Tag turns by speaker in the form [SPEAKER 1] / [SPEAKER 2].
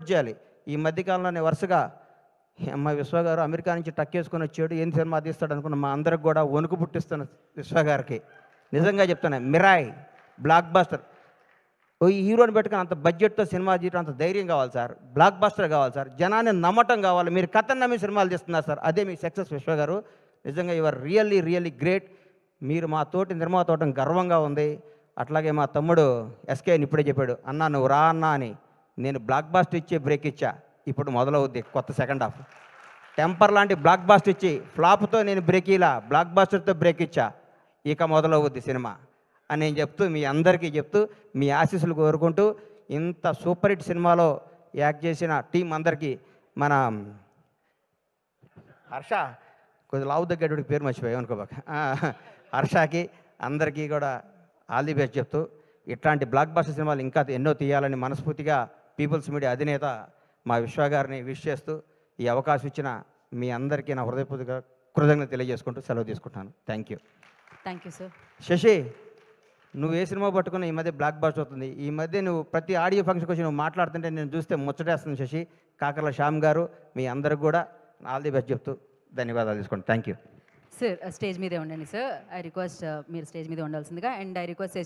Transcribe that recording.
[SPEAKER 1] చేయాలి. ఈ మధ్య కాలంలోనే వరుసగా మా విశ్వ గారు అమెరికా నుంచి టక్కేసుకొని వచ్చాడు. ఏం సినిమా తీస్తాడు అనుకున్న మా అందరికి కూడా వణుకు పుట్టిస్తున్న విశ్వ గారికి నిజంగా చెప్తాను. Mirai block buster. ఓ ఈ హీరోని పెట్టుకుని అంత బడ్జెట్తో సినిమా తీయడం అంత ధైర్యం కావాలి సార్. బ్లాక్ బస్టర్ కావాలి సార్. జనాన్ని నమ్మటం కావాలి. మీరు కథను నమ్మి సినిమాలు తీస్తున్నారు సార్. అదే మీ సక్సెస్ విశ్వ గారు. నిజంగా యువర్ రియల్లీ గ్రేట్. మీరు మా తోటి నిర్మాత అవడం గర్వంగా ఉంది. అట్లాగే మా తమ్ముడు ఎస్కే అని ఇప్పుడే చెప్పాడు, అన్నా నువ్వు రా అన్నా అని. నేను బ్లాక్ బాస్టర్ ఇచ్చే బ్రేక్ ఇచ్చా. ఇప్పుడు మొదలవుద్ది కొత్త సెకండ్ హాఫ్. టెంపర్ లాంటి బ్లాక్ బాస్టర్ ఇచ్చి ఫ్లాప్తో నేను బ్రేక్ ఇలా బ్లాక్ బాస్టర్తో బ్రేక్ ఇచ్చా. ఇక మొదలవుద్ది సినిమా అని నేను చెప్తూ మీ అందరికీ చెప్తూ మీ ఆశీస్సులు కోరుకుంటూ ఇంత సూపర్ హిట్ సినిమాలో యాక్ట్ చేసిన టీం అందరికీ మన హర్ష కొద్ది లావు దగ్గర పేరు మర్చిపోయావు అనుకోబాక, హర్షకి అందరికీ కూడా ఆల్ ది బెస్ట్ చెప్తూ ఇట్లాంటి బ్లాక్ బస్టర్ సినిమాలు ఇంకా ఎన్నో తీయాలని మనస్ఫూర్తిగా పీపుల్స్ మీడియా అధినేత మా విశ్వ గారిని విష్ చేస్తూ ఈ అవకాశం ఇచ్చిన మీ అందరికీ నా హృదయపూర్వక కృతజ్ఞతలు తెలియజేసుకుంటూ సెలవు తీసుకుంటాను. Thank you
[SPEAKER 2] sir.
[SPEAKER 1] శశి, నువ్వు ఏ సినిమా పట్టుకున్నా ఈ మధ్య బ్లాక్ బస్టర్ అవుతుంది. ఈ మధ్య నువ్వు ప్రతి ఆడియో ఫంక్షన్కి వచ్చి నువ్వు మాట్లాడుతుంటే నేను చూస్తే ముచ్చటేస్తుంది శశి. కాకర్ల శ్యామ్ గారు మీ అందరికి కూడా ఆల్ ది బెస్ట్ చెప్తూ ధన్యవాదాలు తీసుకోండి. Thank you
[SPEAKER 2] sir. స్టేజ్ మీదే ఉండండి సార్. ఐ రిక్వెస్ట్ మీరు స్టేజ్ మీద ఉండాల్సిందిగా. And I request